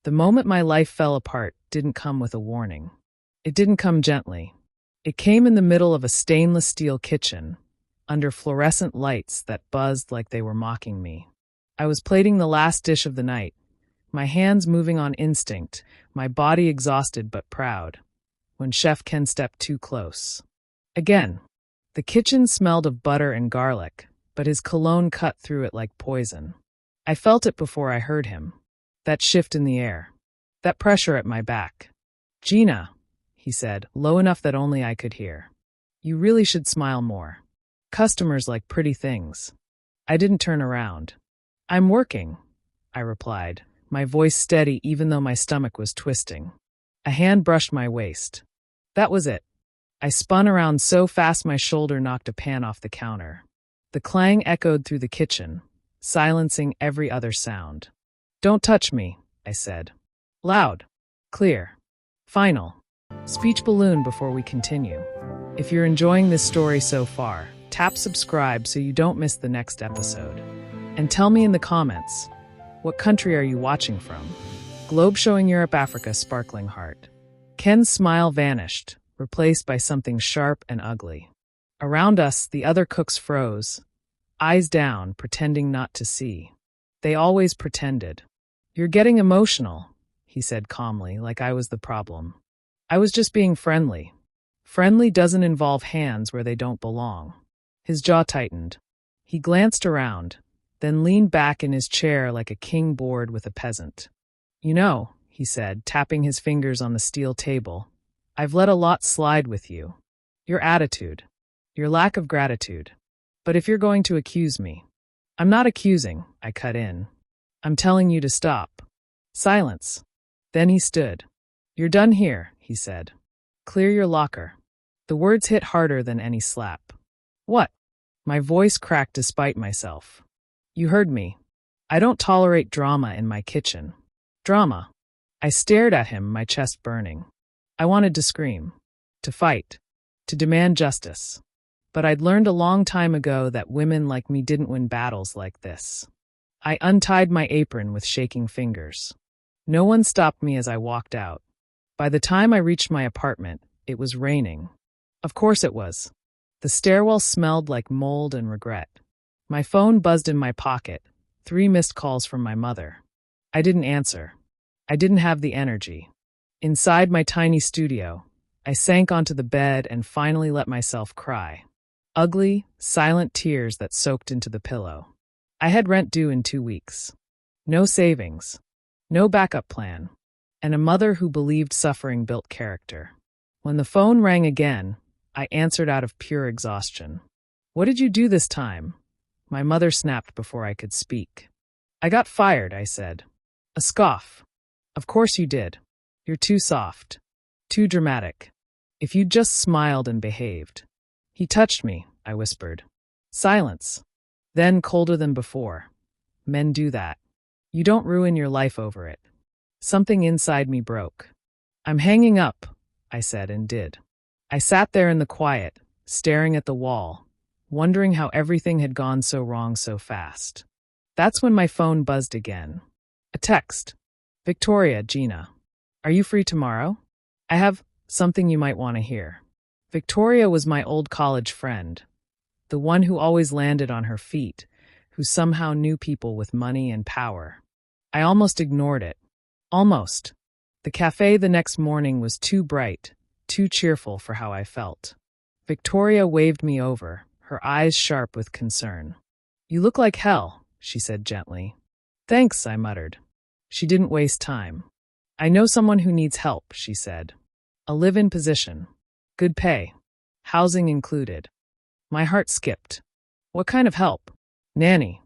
The moment my life fell apart didn't come with a warning. It didn't come gently. It came in the middle of a stainless steel kitchen, under fluorescent lights that buzzed like they were mocking me. I was plating the last dish of the night, my hands moving on instinct, my body exhausted but proud, when Chef Ken stepped too close. Again. The kitchen smelled of butter and garlic, but his cologne cut through it like poison. I felt it before I heard him. That shift in the air. That pressure at my back. "Gina," he said, low enough that only I could hear. "You really should smile more. Customers like pretty things." I didn't turn around. "I'm working," I replied, my voice steady even though my stomach was twisting. A hand brushed my waist. That was it. I spun around so fast my shoulder knocked a pan off the counter. The clang echoed through the kitchen, silencing every other sound. "Don't touch me," I said. Loud. Clear. Final. Speech balloon before we continue. If you're enjoying this story so far, tap subscribe so you don't miss the next episode. And tell me in the comments, what country are you watching from? Globe showing Europe, Africa, sparkling heart. Ken's smile vanished, replaced by something sharp and ugly. Around us, the other cooks froze, eyes down, pretending not to see. They always pretended. "You're getting emotional," he said calmly, like I was the problem. I was just being friendly. Friendly doesn't involve hands where they don't belong. His jaw tightened. He glanced around, then leaned back in his chair like a king bored with a peasant. "You know," he said, tapping his fingers on the steel table, "I've let a lot slide with you. Your attitude. Your lack of gratitude. But if you're going to accuse me—" "I'm not accusing," I cut in. "I'm telling you to stop." Silence. Then he stood. "You're done here," he said. "Clear your locker." The words hit harder than any slap. "What?" My voice cracked despite myself. "You heard me. I don't tolerate drama in my kitchen." "Drama?" I stared at him, my chest burning. I wanted to scream, to fight, to demand justice. But I'd learned a long time ago that women like me didn't win battles like this. I untied my apron with shaking fingers. No one stopped me as I walked out. By the time I reached my apartment, it was raining. Of course it was. The stairwell smelled like mold and regret. My phone buzzed in my pocket, 3 missed calls from my mother. I didn't answer. I didn't have the energy. Inside my tiny studio, I sank onto the bed and finally let myself cry. Ugly, silent tears that soaked into the pillow. I had rent due in 2 weeks. No savings. No backup plan. And a mother who believed suffering built character. When the phone rang again, I answered out of pure exhaustion. "What did you do this time?" My mother snapped before I could speak. "I got fired," I said. A scoff. "Of course you did. You're too soft. Too dramatic. If you just smiled and behaved." "He touched me," I whispered. Silence. Then, colder than before. "Men do that. You don't ruin your life over it." Something inside me broke. "I'm hanging up," I said and did. I sat there in the quiet, staring at the wall, wondering how everything had gone so wrong so fast. That's when my phone buzzed again. A text. "Victoria, Gina. Are you free tomorrow? I have something you might want to hear." Victoria was my old college friend, the one who always landed on her feet, who somehow knew people with money and power. I almost ignored it. Almost. The cafe the next morning was too bright, too cheerful for how I felt. Victoria waved me over, her eyes sharp with concern. "You look like hell," she said gently. "Thanks," I muttered. She didn't waste time. "I know someone who needs help," she said. "A live-in position. Good pay. Housing included." My heart skipped. "What kind of help?" "Nanny.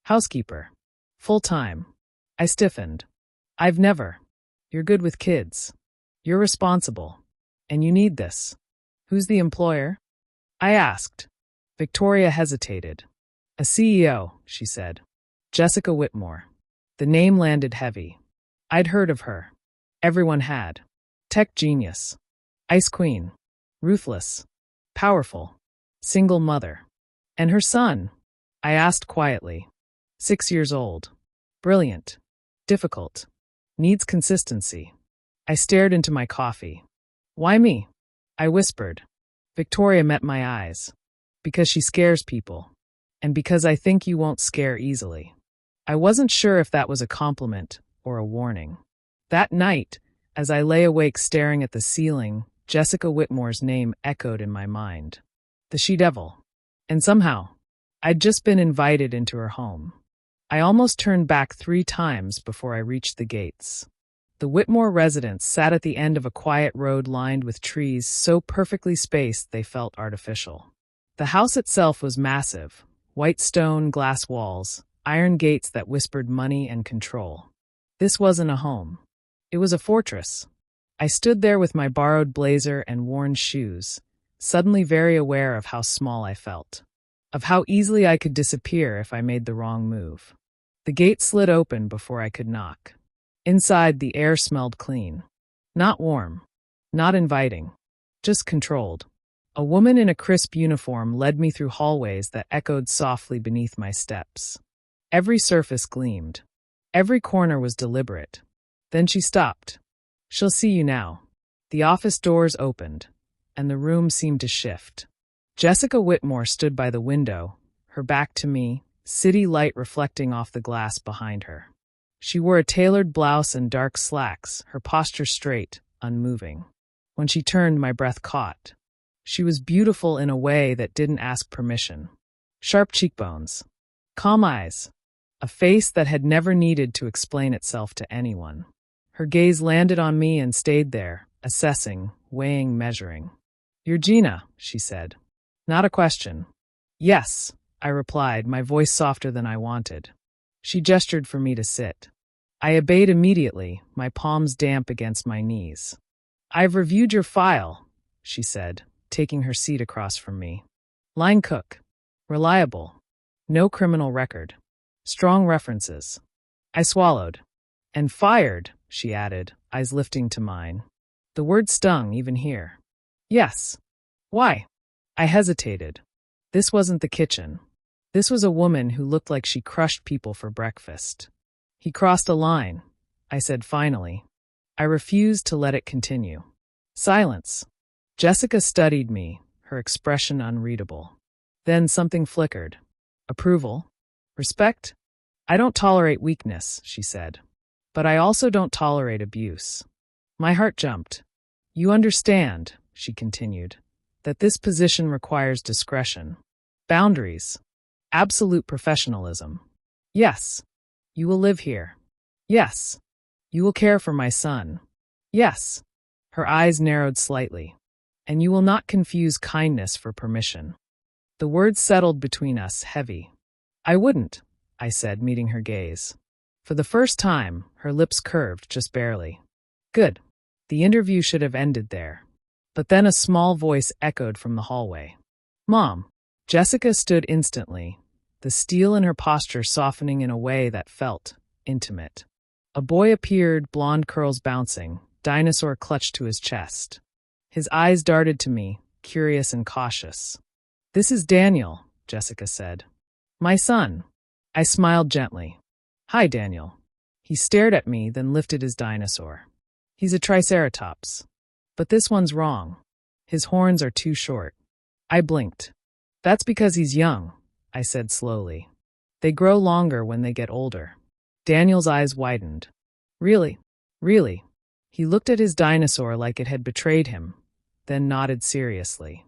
Housekeeper. Full-time." I stiffened. "I've never." "You're good with kids. You're responsible. And you need this." "Who's the employer?" I asked. Victoria hesitated. "A CEO," she said. "Jessica Whitmore." The name landed heavy. I'd heard of her. Everyone had. Tech genius. Ice queen. Ruthless. Powerful. Single mother. "And her son?" I asked quietly. 6 years old. Brilliant. Difficult. Needs consistency. I stared into my coffee. Why me? I whispered. Victoria met my eyes. Because she scares people. And because I think you won't scare easily. I wasn't sure if that was a compliment or a warning. That night, as I lay awake staring at the ceiling, Jessica Whitmore's name echoed in my mind. The she-devil. And somehow, I'd just been invited into her home. I almost turned back 3 times before I reached the gates. The Whitmore residence sat at the end of a quiet road lined with trees so perfectly spaced they felt artificial. The house itself was massive, white stone, glass walls, iron gates that whispered money and control. This wasn't a home. It was a fortress. I stood there with my borrowed blazer and worn shoes, suddenly very aware of how small I felt, of how easily I could disappear if I made the wrong move. The gate slid open before I could knock. Inside, the air smelled clean. Not warm. Not inviting. Just controlled. A woman in a crisp uniform led me through hallways that echoed softly beneath my steps. Every surface gleamed. Every corner was deliberate. Then she stopped. She'll see you now. The office doors opened, and the room seemed to shift. Jessica Whitmore stood by the window, her back to me, city light reflecting off the glass behind her. She wore a tailored blouse and dark slacks, her posture straight, unmoving. When she turned, my breath caught. She was beautiful in a way that didn't ask permission. Sharp cheekbones. Calm eyes. A face that had never needed to explain itself to anyone. Her gaze landed on me and stayed there, assessing, weighing, measuring. "You're Gina," she said. Not a question. "Yes," I replied, my voice softer than I wanted. She gestured for me to sit. I obeyed immediately, my palms damp against my knees. "I've reviewed your file," she said, taking her seat across from me. "Line cook. Reliable. No criminal record. Strong references." I swallowed. "And fired," she added, eyes lifting to mine. The word stung even here. "Yes." "Why?" I hesitated. This wasn't the kitchen. This was a woman who looked like she crushed people for breakfast. "He crossed a line," I said finally. I refused to let it continue. Silence. Jessica studied me, her expression unreadable. Then something flickered. Approval? Respect? "I don't tolerate weakness," she said. "But I also don't tolerate abuse." My heart jumped. "You understand," she continued, "that this position requires discretion. Boundaries. Absolute professionalism. Yes. You will live here. Yes. You will care for my son. Yes." Her eyes narrowed slightly. "And you will not confuse kindness for permission." The words settled between us, heavy. "I wouldn't," I said, meeting her gaze. For the first time, her lips curved just barely. Good. The interview should have ended there. But then a small voice echoed from the hallway. "Mom." Jessica stood instantly, the steel in her posture softening in a way that felt intimate. A boy appeared, blonde curls bouncing, dinosaur clutched to his chest. His eyes darted to me, curious and cautious. "This is Daniel," Jessica said. "My son." I smiled gently. "Hi, Daniel." He stared at me, then lifted his dinosaur. "He's a triceratops. But this one's wrong. His horns are too short." I blinked. "That's because he's young," I said slowly. "They grow longer when they get older." Daniel's eyes widened. "Really? Really?" He looked at his dinosaur like it had betrayed him, then nodded seriously.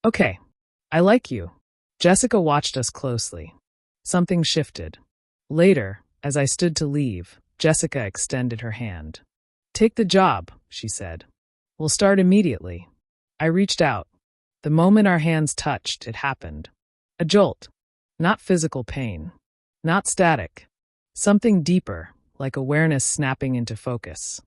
"Okay. I like you." Jessica watched us closely. Something shifted. Later, as I stood to leave, Jessica extended her hand. "Take the job," she said. "We'll start immediately." I reached out. The moment our hands touched, it happened. A jolt. Not physical pain. Not static. Something deeper, like awareness snapping into focus.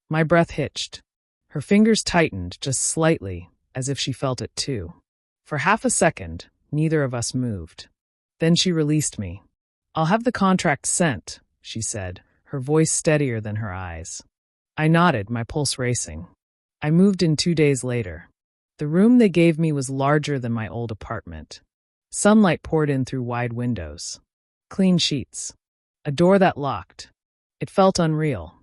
My breath hitched. Her fingers tightened just slightly, as if she felt it too. For half a second, neither of us moved. Then she released me. "I'll have the contract sent," she said, her voice steadier than her eyes. I nodded, my pulse racing. I moved in 2 days later. The room they gave me was larger than my old apartment. Sunlight poured in through wide windows. Clean sheets. A door that locked. It felt unreal.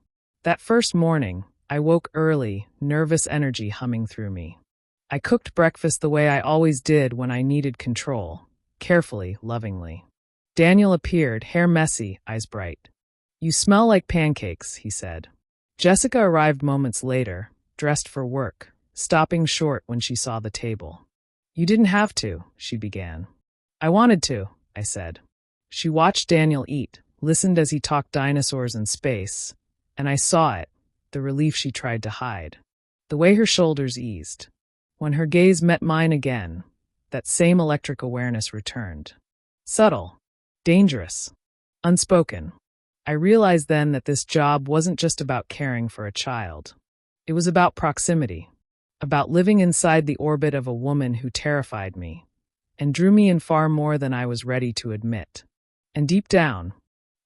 That first morning, I woke early, nervous energy humming through me. I cooked breakfast the way I always did when I needed control, carefully, lovingly. Daniel appeared, hair messy, eyes bright. "You smell like pancakes," he said. Jessica arrived moments later, dressed for work, stopping short when she saw the table. "You didn't have to," she began. "I wanted to," I said. She watched Daniel eat, listened as he talked dinosaurs and space, and I saw it, the relief she tried to hide. The way her shoulders eased. When her gaze met mine again, that same electric awareness returned. Subtle, dangerous, unspoken. I realized then that this job wasn't just about caring for a child. It was about proximity, about living inside the orbit of a woman who terrified me, and drew me in far more than I was ready to admit. And deep down,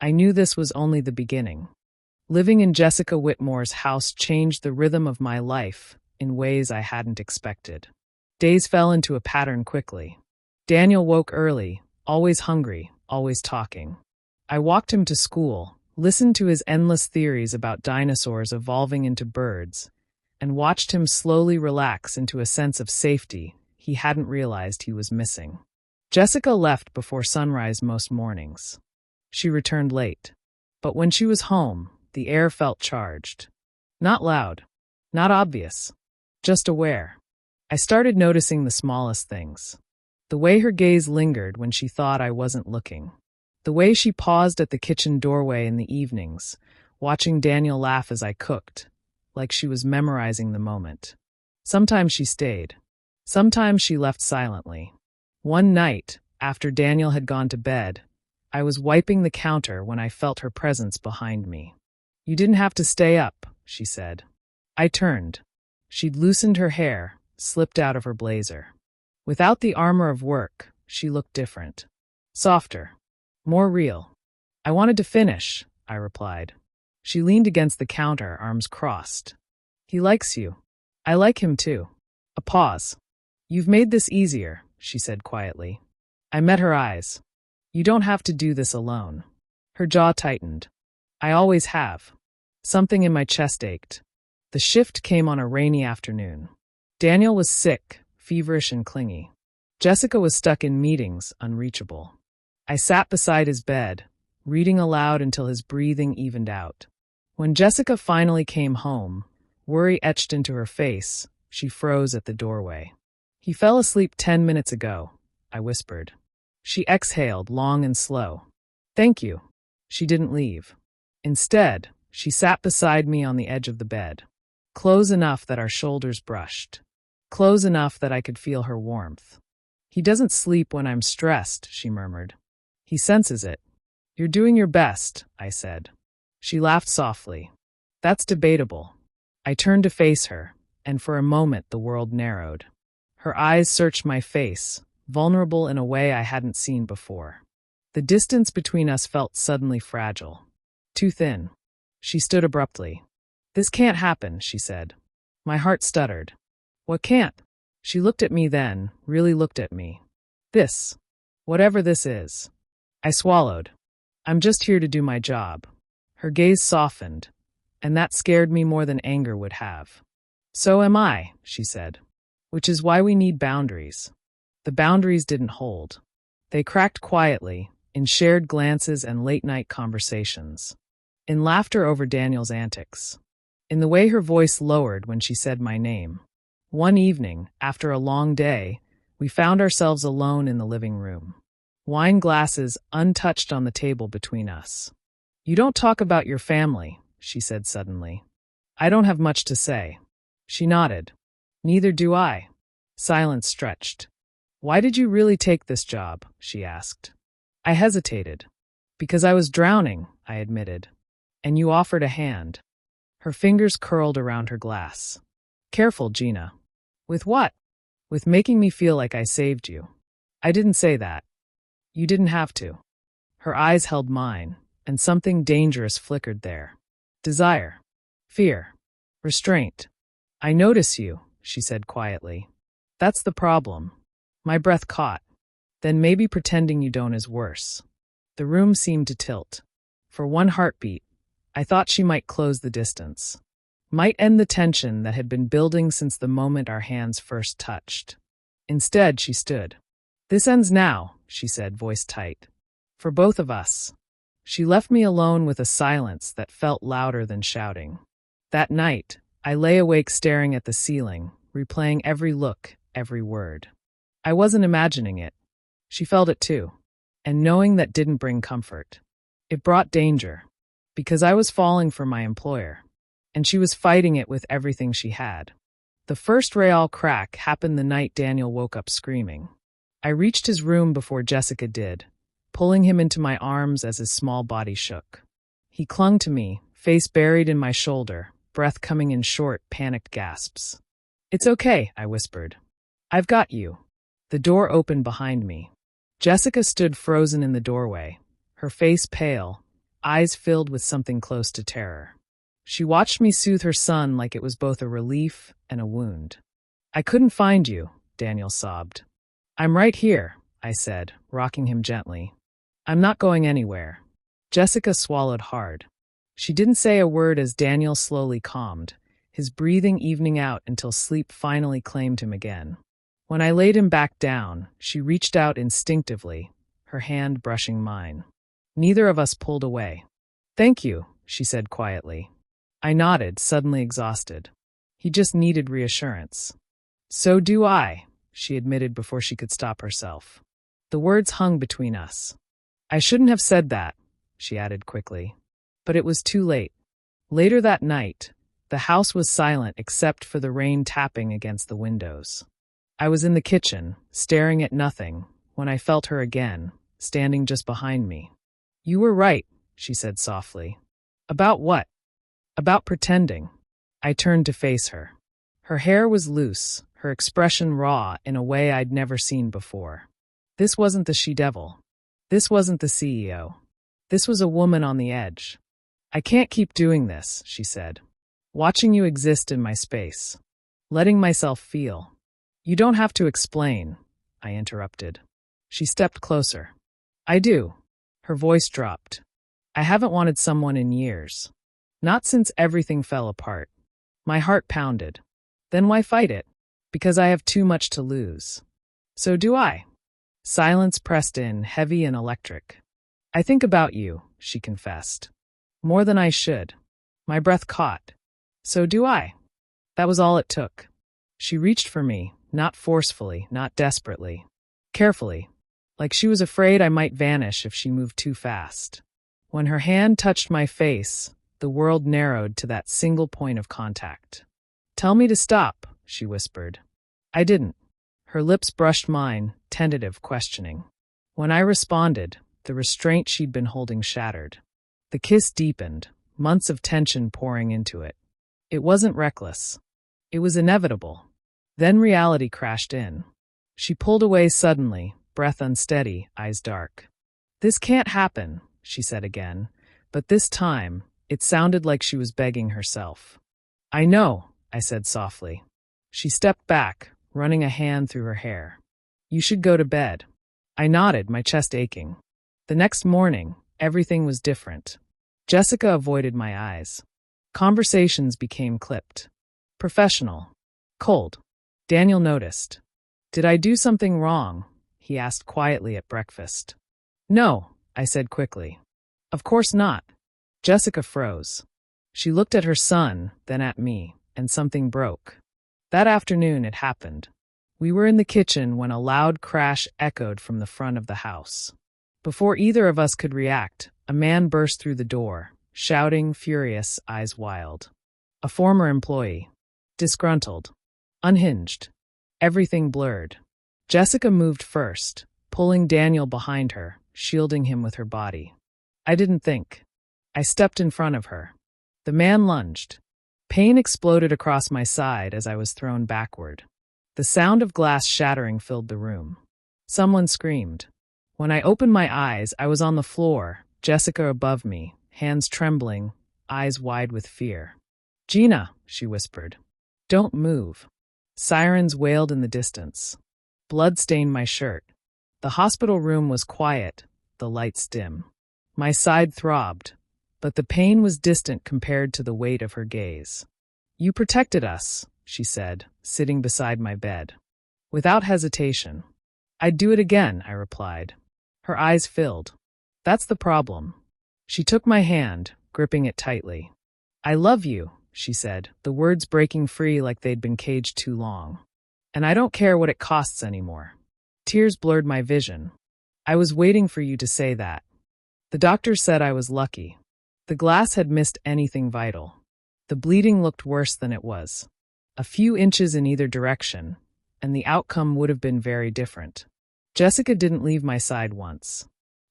I knew this was only the beginning. Living in Jessica Whitmore's house changed the rhythm of my life in ways I hadn't expected. Days fell into a pattern quickly. Daniel woke early, always hungry, always talking. I walked him to school, listened to his endless theories about dinosaurs evolving into birds, and watched him slowly relax into a sense of safety he hadn't realized he was missing. Jessica left before sunrise most mornings. She returned late. But when she was home, the air felt charged. Not loud, not obvious, just aware. I started noticing the smallest things. The way her gaze lingered when she thought I wasn't looking. The way she paused at the kitchen doorway in the evenings, watching Daniel laugh as I cooked, like she was memorizing the moment. Sometimes she stayed. Sometimes she left silently. One night, after Daniel had gone to bed, I was wiping the counter when I felt her presence behind me. "You didn't have to stay up," she said. I turned. She'd loosened her hair, slipped out of her blazer. Without the armor of work, she looked different. Softer. More real. "I wanted to finish," I replied. She leaned against the counter, arms crossed. "He likes you. I like him too." A pause. "You've made this easier," she said quietly. I met her eyes. "You don't have to do this alone." Her jaw tightened. "I always have." Something in my chest ached. The shift came on a rainy afternoon. Daniel was sick, feverish and clingy. Jessica was stuck in meetings, unreachable. I sat beside his bed, reading aloud until his breathing evened out. When Jessica finally came home, worry etched into her face, she froze at the doorway. "He fell asleep 10 minutes ago," I whispered. She exhaled, long and slow. "Thank you." She didn't leave. Instead, she sat beside me on the edge of the bed. Close enough that our shoulders brushed. Close enough that I could feel her warmth. "He doesn't sleep when I'm stressed," she murmured. "He senses it." "You're doing your best," I said. She laughed softly. "That's debatable." I turned to face her, and for a moment the world narrowed. Her eyes searched my face, vulnerable in a way I hadn't seen before. The distance between us felt suddenly fragile. Too thin. She stood abruptly. "This can't happen," she said. My heart stuttered. "What can't?" She looked at me then, really looked at me. "This. Whatever this is." I swallowed. "I'm just here to do my job." Her gaze softened, and that scared me more than anger would have. "So am I," she said. "Which is why we need boundaries." The boundaries didn't hold. They cracked quietly, in shared glances and late-night conversations. In laughter over Daniel's antics. In the way her voice lowered when she said my name. One evening, after a long day, we found ourselves alone in the living room. Wine glasses untouched on the table between us. "You don't talk about your family," she said suddenly. "I don't have much to say." She nodded. "Neither do I." Silence stretched. "Why did you really take this job?" she asked. I hesitated. "Because I was drowning," I admitted. "And you offered a hand." Her fingers curled around her glass. "Careful, Gina." "With what?" "With making me feel like I saved you." "I didn't say that." "You didn't have to." Her eyes held mine, and something dangerous flickered there. Desire. Fear. Restraint. "I notice you," she said quietly. "That's the problem." My breath caught. "Then maybe pretending you don't is worse." The room seemed to tilt. For one heartbeat, I thought she might close the distance, might end the tension that had been building since the moment our hands first touched. Instead, she stood. "This ends now," she said, voice tight. "For both of us." She left me alone with a silence that felt louder than shouting. That night, I lay awake staring at the ceiling, replaying every look, every word. I wasn't imagining it. She felt it too. And knowing that didn't bring comfort. It brought danger. Because I was falling for my employer. And she was fighting it with everything she had. The first real crack happened the night Daniel woke up screaming. I reached his room before Jessica did, pulling him into my arms as his small body shook. He clung to me, face buried in my shoulder, breath coming in short, panicked gasps. "It's okay," I whispered. "I've got you." The door opened behind me. Jessica stood frozen in the doorway, her face pale, eyes filled with something close to terror. She watched me soothe her son like it was both a relief and a wound. "I couldn't find you," Daniel sobbed. "I'm right here," I said, rocking him gently. "I'm not going anywhere." Jessica swallowed hard. She didn't say a word as Daniel slowly calmed, his breathing evening out until sleep finally claimed him again. When I laid him back down, she reached out instinctively, her hand brushing mine. Neither of us pulled away. "Thank you," she said quietly. I nodded, suddenly exhausted. He just needed reassurance. "So do I," she admitted before she could stop herself. The words hung between us. "I shouldn't have said that," she added quickly. But it was too late. Later that night, the house was silent except for the rain tapping against the windows. I was in the kitchen, staring at nothing, when I felt her again, standing just behind me. "You were right," she said softly. "About what?" "About pretending." I turned to face her. Her hair was loose, her expression raw in a way I'd never seen before. This wasn't the she-devil. This wasn't the CEO. This was a woman on the edge. "I can't keep doing this," she said. "Watching you exist in my space. Letting myself feel." "You don't have to explain," I interrupted. She stepped closer. "I do." Her voice dropped. "I haven't wanted someone in years. Not since everything fell apart." My heart pounded. "Then why fight it?" "Because I have too much to lose." "So do I." Silence pressed in, heavy and electric. "I think about you," she confessed. "More than I should." My breath caught. "So do I." That was all it took. She reached for me, not forcefully, not desperately. Carefully, like she was afraid I might vanish if she moved too fast. When her hand touched my face, the world narrowed to that single point of contact. "Tell me to stop," she whispered. I didn't. Her lips brushed mine, tentative, questioning. When I responded, the restraint she'd been holding shattered. The kiss deepened, months of tension pouring into it. It wasn't reckless. It was inevitable. Then reality crashed in. She pulled away suddenly, breath unsteady, eyes dark. "This can't happen," she said again, but this time, it sounded like she was begging herself. "I know," I said softly. She stepped back, running a hand through her hair. "You should go to bed." I nodded, my chest aching. The next morning, everything was different. Jessica avoided my eyes. Conversations became clipped. Professional. Cold. Daniel noticed. "Did I do something wrong?" he asked quietly at breakfast. "No," I said quickly. "Of course not." Jessica froze. She looked at her son, then at me, and something broke. That afternoon it happened. We were in the kitchen when a loud crash echoed from the front of the house. Before either of us could react, a man burst through the door, shouting, furious, eyes wild. A former employee. Disgruntled. Unhinged. Everything blurred. Jessica moved first, pulling Daniel behind her, shielding him with her body. I didn't think. I stepped in front of her. The man lunged. Pain exploded across my side as I was thrown backward. The sound of glass shattering filled the room. Someone screamed. When I opened my eyes, I was on the floor, Jessica above me, hands trembling, eyes wide with fear. "Gina," she whispered. "Don't move." Sirens wailed in the distance. Blood stained my shirt. The hospital room was quiet, the lights dim. My side throbbed. but the pain was distant compared to the weight of her gaze. "You protected us," she said, sitting beside my bed. Without hesitation. "I'd do it again," I replied. Her eyes filled. "That's the problem." She took my hand, gripping it tightly. "I love you," she said, the words breaking free like they'd been caged too long. "And I don't care what it costs anymore." Tears blurred my vision. "I was waiting for you to say that." The doctor said I was lucky. The glass had missed anything vital. The bleeding looked worse than it was. A few inches in either direction, and the outcome would have been very different. Jessica didn't leave my side once.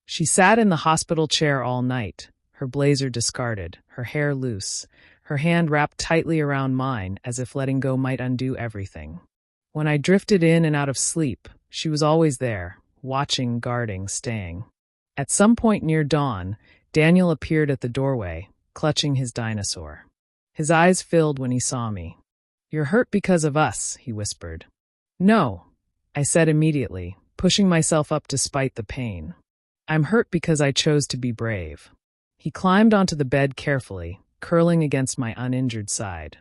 She sat in the hospital chair all night, her blazer discarded, her hair loose, her hand wrapped tightly around mine as if letting go might undo everything. When I drifted in and out of sleep, she was always there, watching, guarding, staying. At some point near dawn, Daniel appeared at the doorway, clutching his dinosaur. His eyes filled when he saw me. "You're hurt because of us," he whispered. "No," I said immediately, pushing myself up despite the pain. "I'm hurt because I chose to be brave." He climbed onto the bed carefully, curling against my uninjured side.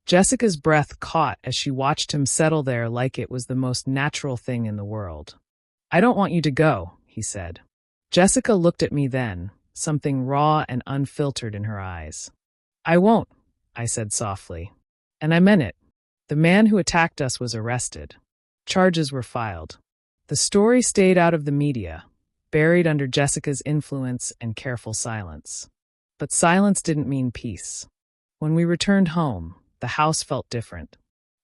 Jessica's breath caught as she watched him settle there like it was the most natural thing in the world. "I don't want you to go," he said. Jessica looked at me then, something raw and unfiltered in her eyes. "I won't," I said softly. And I meant it. The man who attacked us was arrested. Charges were filed. The story stayed out of the media, buried under Jessica's influence and careful silence. But silence didn't mean peace. When we returned home, the house felt different.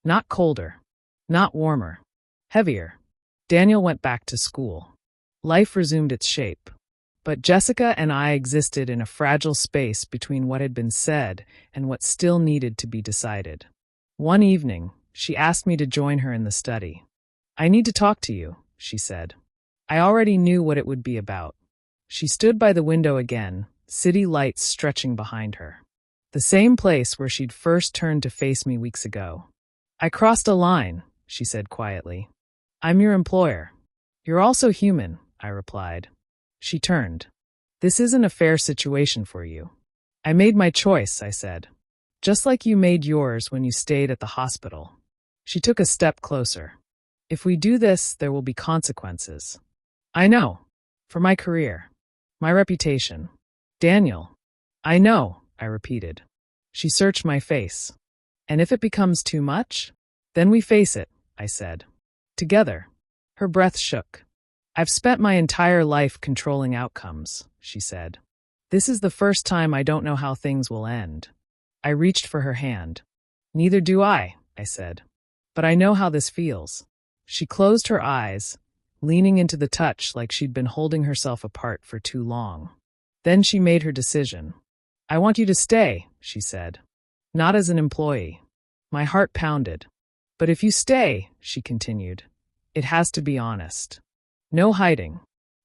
Not colder. Not warmer. Heavier. Daniel went back to school. Life resumed its shape. But Jessica and I existed in a fragile space between what had been said and what still needed to be decided. One evening, she asked me to join her in the study. "I need to talk to you," she said. I already knew what it would be about. She stood by the window again, city lights stretching behind her. The same place where she'd first turned to face me weeks ago. "I crossed a line," she said quietly. "I'm your employer." "You're also human," I replied. She turned. "This isn't a fair situation for you." "I made my choice," I said. "Just like you made yours when you stayed at the hospital." She took a step closer. "If we do this, there will be consequences." "I know. For my career. My reputation." "Daniel." "I know," I repeated. She searched my face. "And if it becomes too much? Then we face it," I said. "Together." Her breath shook. "I've spent my entire life controlling outcomes," she said. "This is the first time I don't know how things will end." I reached for her hand. "Neither do I," said. "But I know how this feels." She closed her eyes, leaning into the touch like she'd been holding herself apart for too long. Then she made her decision. "I want you to stay," she said. "Not as an employee." My heart pounded. "But if you stay," she continued, "it has to be honest. No hiding.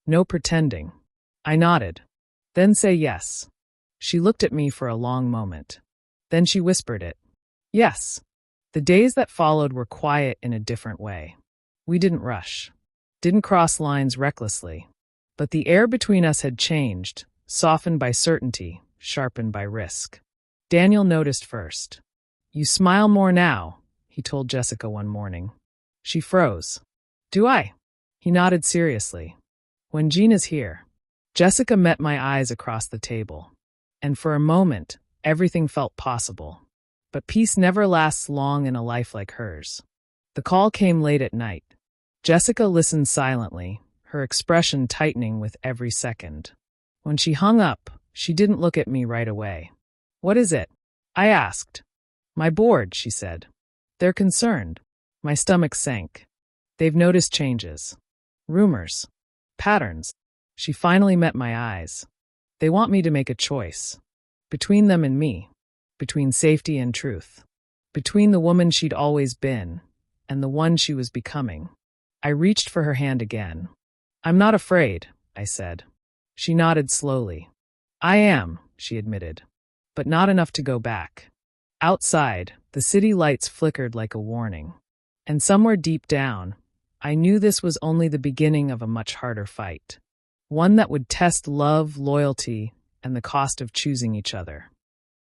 No pretending." I nodded. "Then say yes." She looked at me for a long moment. Then she whispered it. "Yes." The days that followed were quiet in a different way. We didn't rush. Didn't cross lines recklessly. But the air between us had changed, softened by certainty, sharpened by risk. Daniel noticed first. "You smile more now," he told Jessica one morning. She froze. "Do I?" He nodded seriously. "When Gina's here." Jessica met my eyes across the table. And for a moment, everything felt possible. But peace never lasts long in a life like hers. The call came late at night. Jessica listened silently, her expression tightening with every second. When she hung up, she didn't look at me right away. "What is it?" I asked. "My board," she said. "They're concerned." My stomach sank. "They've noticed changes. Rumors. Patterns." She finally met my eyes. "They want me to make a choice. Between them and me. Between safety and truth. Between the woman she'd always been and the one she was becoming." I reached for her hand again. "I'm not afraid," I said. She nodded slowly. "I am," she admitted. "But not enough to go back." Outside, the city lights flickered like a warning. And somewhere deep down, I knew this was only the beginning of a much harder fight. One that would test love, loyalty, and the cost of choosing each other.